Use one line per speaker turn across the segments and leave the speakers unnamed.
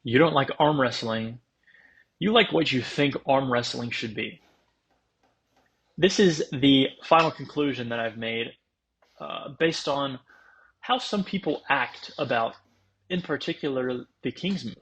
You don't like arm wrestling. You like what you think arm wrestling should be. This is the final conclusion that I've made based on how some people act about, in particular, the King's move.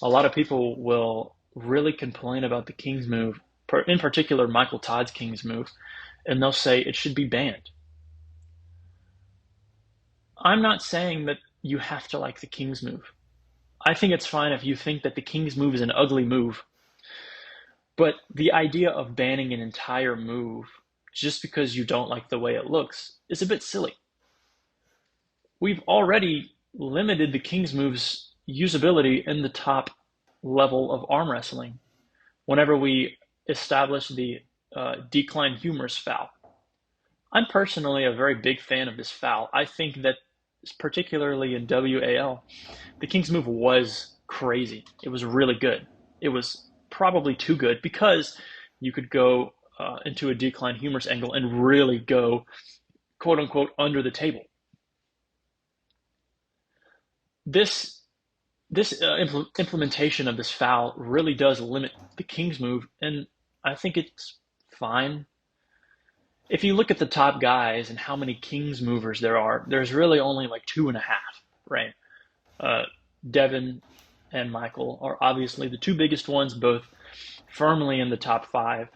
A lot of people will really complain about the King's move, in particular, Michael Todd's King's move, and they'll say it should be banned. I'm not saying that you have to like the King's move. I think it's fine if you think that the King's move is an ugly move, but the idea of banning an entire move just because you don't like the way it looks is a bit silly. We've already limited the King's move's usability in the top level of arm wrestling whenever we establish the decline humerus foul. I'm personally a very big fan of this foul. I think that, particularly in WAL, the King's move was crazy. It was really good. It was probably too good because you could go into a decline humerus angle and really go, quote unquote, under the table. This implementation of this foul really does limit the King's move, and I think it's fine. If you look at the top guys and how many King's movers there are, there's really only like two and a half, right? Uh, Devin and Michael are obviously the two biggest ones, both firmly in the top five,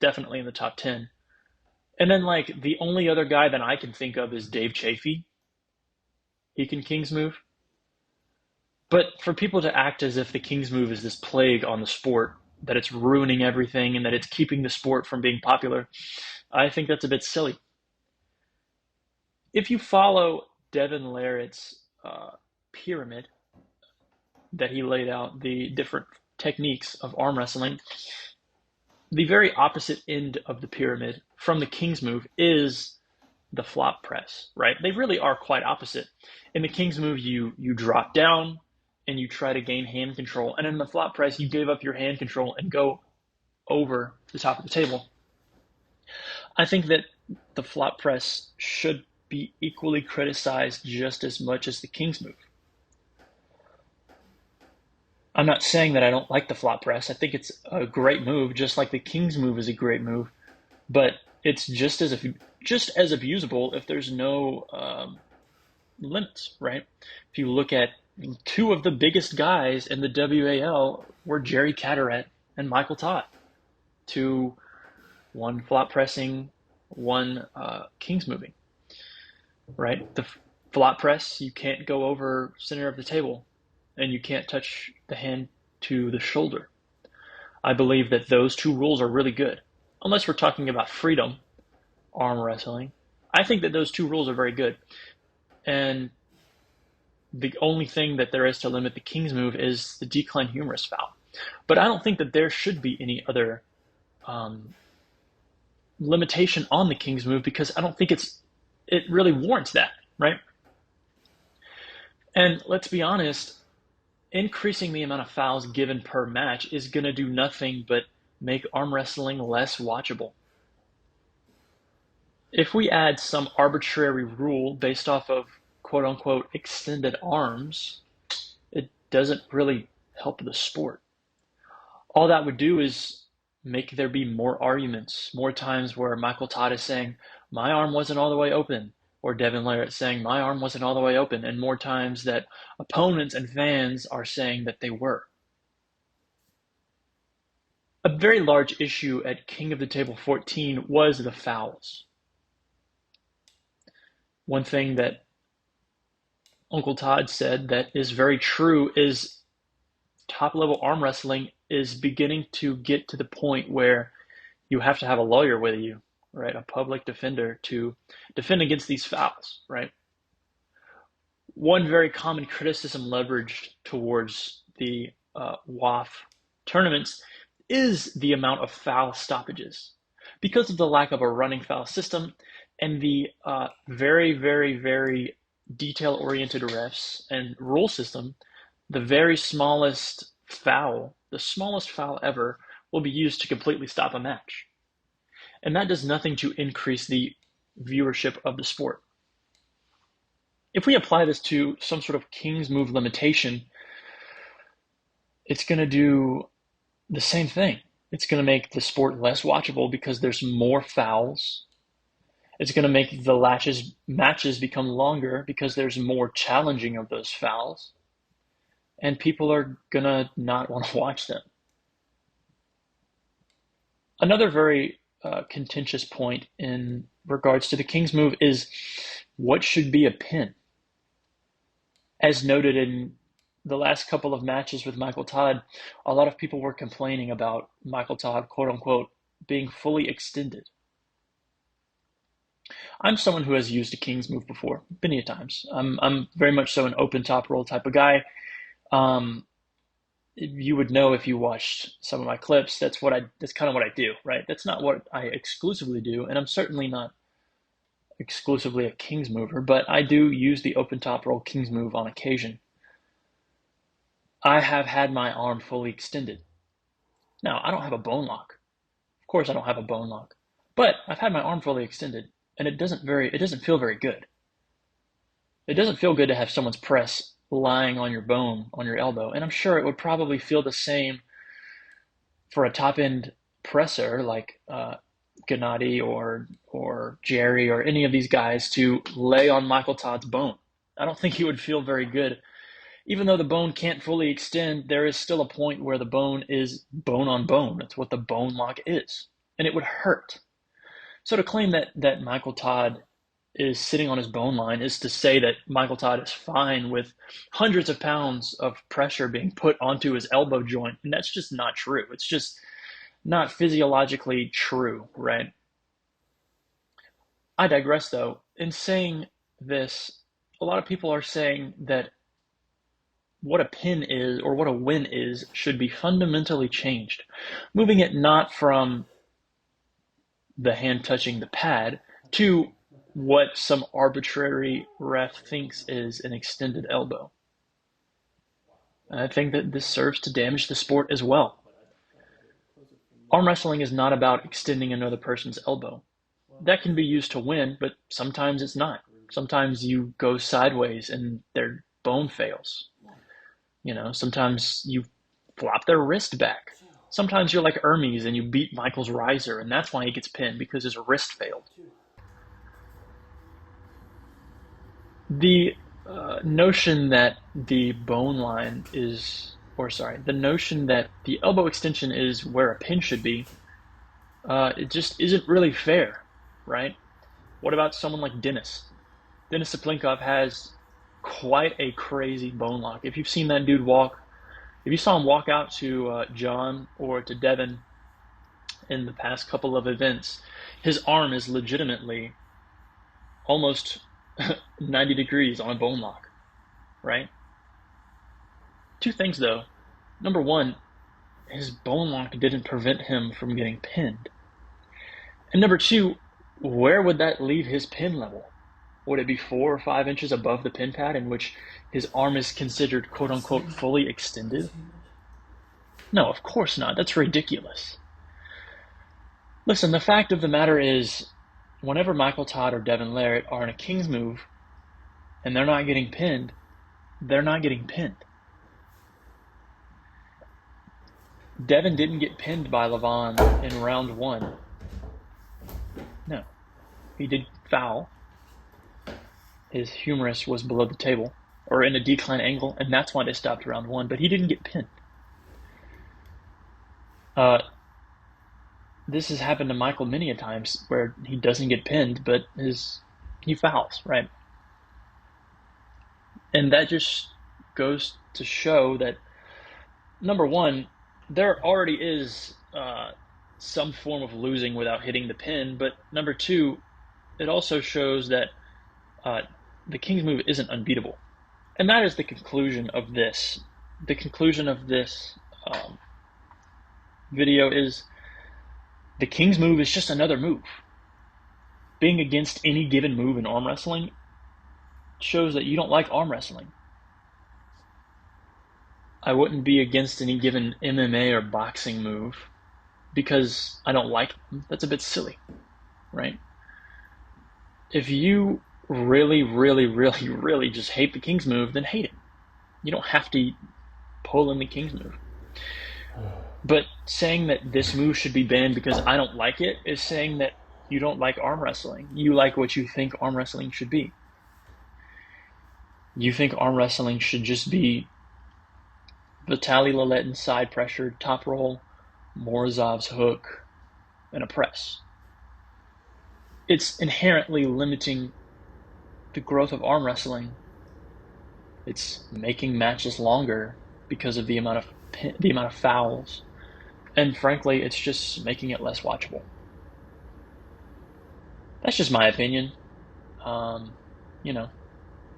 definitely in the top 10. And then, like, the only other guy that I can think of is Dave Chafee. He can King's move. But for people to act as if the King's move is this plague on the sport, that it's ruining everything and that it's keeping the sport from being popular, I think that's a bit silly. If you follow Devin Larratt's pyramid that he laid out, the different techniques of arm wrestling, the very opposite end of the pyramid from the King's move is the flop press, right? They really are quite opposite. In the King's move, you drop down and you try to gain hand control, and in the flop press, you give up your hand control and go over the top of the table. I think that the flop press should be equally criticized just as much as the King's move. I'm not saying that I don't like the flop press. I think it's a great move, just like the King's move is a great move, but it's just as abusable if there's no limits, right? If you look at two of the biggest guys in the WAL were Jerry Caderet and Michael Todd, one flop pressing, one King's moving, right? The flop press, you can't go over center of the table, and you can't touch the hand to the shoulder. I believe that those two rules are really good. Unless we're talking about freedom arm wrestling, I think that those two rules are very good. And the only thing that there is to limit the King's move is the decline humerus foul. But I don't think that there should be any other limitation on the King's move because I don't think it really warrants that, right? And let's be honest, increasing the amount of fouls given per match is going to do nothing but make arm wrestling less watchable. If we add some arbitrary rule based off of quote unquote extended arms, it doesn't really help the sport. All that would do is make there be more arguments, more times where Michael Todd is saying, my arm wasn't all the way open, or Devin Larratt saying, my arm wasn't all the way open, and more times that opponents and fans are saying that they were. A very large issue at King of the Table 14 was the fouls. One thing that Uncle Todd said that is very true is top level arm wrestling is beginning to get to the point where you have to have a lawyer with you, right? A public defender to defend against these fouls, right? One very common criticism leveraged towards the WAF tournaments is the amount of foul stoppages. Because of the lack of a running foul system and the very, very, very detail-oriented refs and rule system, the very smallest foul, the smallest foul ever, will be used to completely stop a match. And that does nothing to increase the viewership of the sport. if we apply this to some sort of King's move limitation, it's going to do the same thing. It's going to make the sport less watchable because there's more fouls. It's going to make the matches become longer because there's more challenging of those fouls. And people are going to not want to watch them. Another very contentious point in regards to the King's move is what should be a pin. As noted in the last couple of matches with Michael Todd, a lot of people were complaining about Michael Todd, quote unquote, being fully extended. I'm someone who has used a King's move before, many times. I'm very much so an open top roll type of guy. You would know if you watched some of my clips. That's kind of what I do, right? That's not what I exclusively do, and I'm certainly not exclusively a King's mover, but I do use the open top roll King's move on occasion. I have had my arm fully extended. Now, I don't have a bone lock. Of course I don't have a bone lock, but I've had my arm fully extended, and it doesn't feel very good. It doesn't feel good to have someone's press lying on your bone, on your elbow, and I'm sure it would probably feel the same for a top-end presser like Gennady or Jerry or any of these guys to lay on Michael Todd's bone. I don't think he would feel very good. Even though the bone can't fully extend, there is still a point where the bone is bone on bone. That's what the bone lock is. And it would hurt. So to claim that Michael Todd is sitting on his bone line is to say that Michael Todd is fine with hundreds of pounds of pressure being put onto his elbow joint. And that's just not true. It's just not physiologically true, right? I digress, though. In saying this, a lot of people are saying that what a pin is or what a win is should be fundamentally changed, moving it not from the hand touching the pad to what some arbitrary ref thinks is an extended elbow. And I think that this serves to damage the sport as well. Arm wrestling is not about extending another person's elbow. That can be used to win, but sometimes it's not. Sometimes you go sideways and their bone fails. Sometimes you flop their wrist back. Sometimes you're like Hermes and you beat Michael's riser, and that's why he gets pinned, because his wrist failed. The notion that the notion that the elbow extension is where a pin should be, it just isn't really fair, right? What about someone like Denis? Denis Saplinkov has quite a crazy bone lock. If you've seen that dude walk, if you saw him walk out to John or to Devin in the past couple of events, his arm is legitimately almost 90 degrees on a bone lock, right? Two things though. Number one, his bone lock didn't prevent him from getting pinned. And number two, where would that leave his pin level? Would it be 4 or 5 inches above the pin pad in which his arm is considered quote unquote fully extended? No, of course not. That's ridiculous. Listen, the fact of the matter is, whenever Michael Todd or Devin Larratt are in a King's move and they're not getting pinned, they're not getting pinned. Devin didn't get pinned by Levon in round 1. No. He did foul. His humerus was below the table, or in a decline angle, and that's why they stopped round 1, but he didn't get pinned. This has happened to Michael many a times where he doesn't get pinned, but he fouls, right? And that just goes to show that, number one, there already is some form of losing without hitting the pin, but number two, it also shows that the King's move isn't unbeatable. And that is the conclusion of this. The conclusion of this video is the King's move is just another move. Being against any given move in arm wrestling shows that you don't like arm wrestling. I wouldn't be against any given MMA or boxing move because I don't like them. That's a bit silly, right? If you really, really, really, really just hate the King's move, then hate it. You don't have to pull in the King's move. But saying that this move should be banned because I don't like it is saying that you don't like arm wrestling. You like what you think arm wrestling should be. You think arm wrestling should just be Vitaly Laletin's side pressure, top roll, Morozov's hook, and a press. It's inherently limiting the growth of arm wrestling. It's making matches longer because of the amount of fouls, and frankly, it's just making it less watchable. That's just my opinion. Um, you know,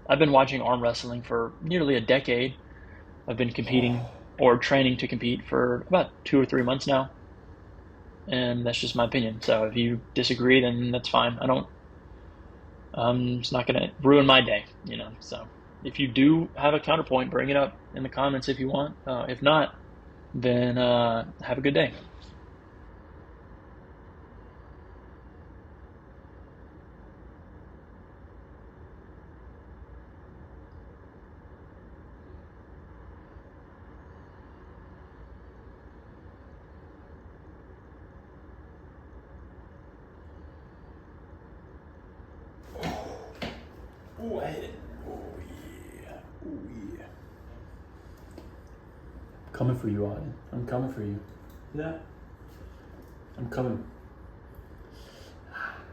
I've been watching arm wrestling for nearly a decade. I've been competing or training to compete for about 2 or 3 months now, and that's just my opinion. So if you disagree, then that's fine. I don't. It's not gonna ruin my day. So if you do have a counterpoint, bring it up in the comments if you want. If not, then have a good day.
Oh, I hit it. Oh, yeah. Oh, yeah. Coming for you, Auden. I'm coming for you.
Yeah.
I'm coming.